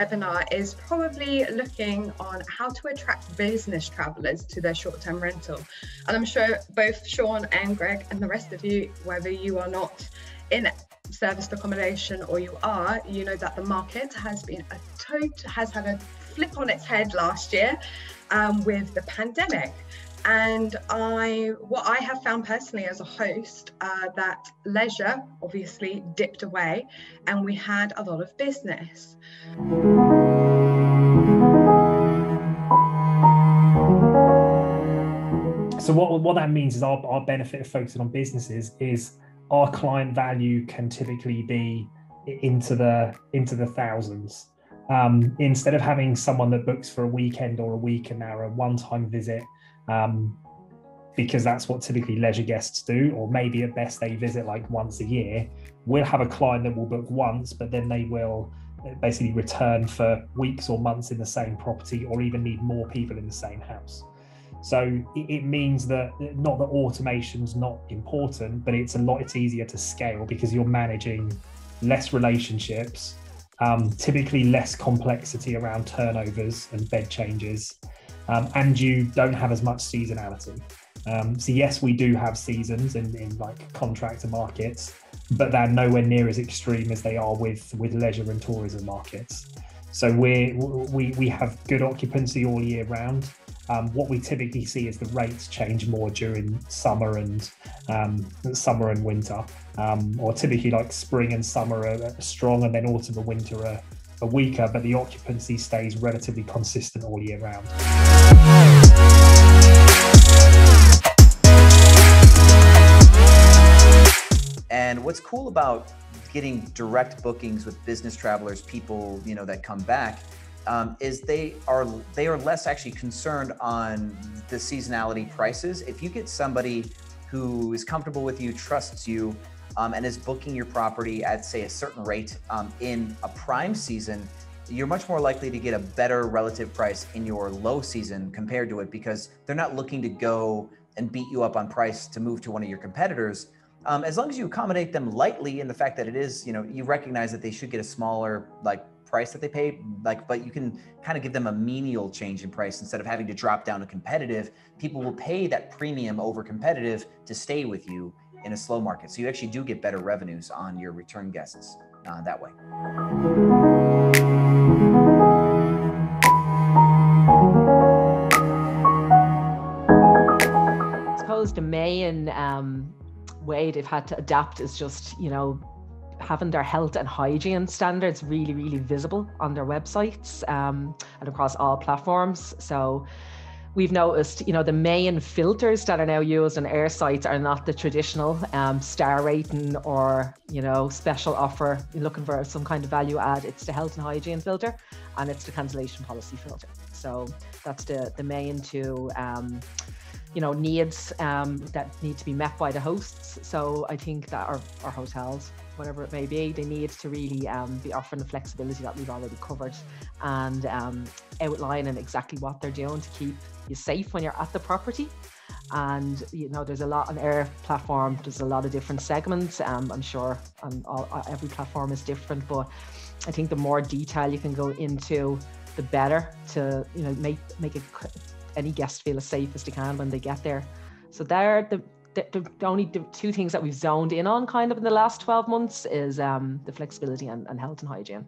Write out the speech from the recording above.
webinar is probably looking on how to attract business travelers to their short-term rental. And I'm sure both Sean and Greg and the rest of you, whether you are not in serviced accommodation or you are, you know that the market has been has had a flip on its head last year with the pandemic. And what I have found personally as a host, that leisure obviously dipped away and we had a lot of business. So what that means is our benefit of focusing on businesses is our client value can typically be into the thousands. Instead of having someone that books for a weekend or a week and now a one-time visit, because that's what typically leisure guests do, or maybe at best they visit like once a year, we'll have a client that will book once, but then they will basically return for weeks or months in the same property, or even need more people in the same house. So it means that not that automation's not important, but it's easier to scale because you're managing less relationships, typically less complexity around turnovers and bed changes, and you don't have as much seasonality. So yes, we do have seasons in like contractor markets, but they're nowhere near as extreme as they are with leisure and tourism markets. So we have good occupancy all year round. What we typically see is the rates change more during summer and winter, or typically like spring and summer are strong, and then autumn and winter are weaker, but the occupancy stays relatively consistent all year round. And what's cool about getting direct bookings with business travelers, people that come back, is they are less actually concerned on the seasonality prices. If you get somebody who is comfortable with you, trusts you, and is booking your property at, say, a certain rate in a prime season, you're much more likely to get a better relative price in your low season compared to it, because they're not looking to go and beat you up on price to move to one of your competitors. As long as you accommodate them lightly in the fact that it is, you recognize that they should get a smaller price that they pay, but you can kind of give them a menial change in price instead of having to drop down to competitive. People will pay that premium over competitive to stay with you in a slow market. So you actually do get better revenues on your return guests that way. I suppose the main way they've had to adapt is just, having their health and hygiene standards really, really visible on their websites and across all platforms. So we've noticed, the main filters that are now used on air sites are not the traditional star rating or, special offer. You're looking for some kind of value add. It's the health and hygiene filter, and it's the cancellation policy filter. So that's the main two needs that need to be met by the hosts. So I think that our hotels, whatever it may be, they need to really be offering the flexibility that we've already covered, and outlining exactly what they're doing to keep you safe when you're at the property. And there's a lot on Air platform. There's a lot of different segments. I'm sure every platform is different, but I think the more detail you can go into, the better to make any guest feel as safe as they can when they get there. So they're the only two things that we've zoned in on kind of in the last 12 months is the flexibility and health and hygiene.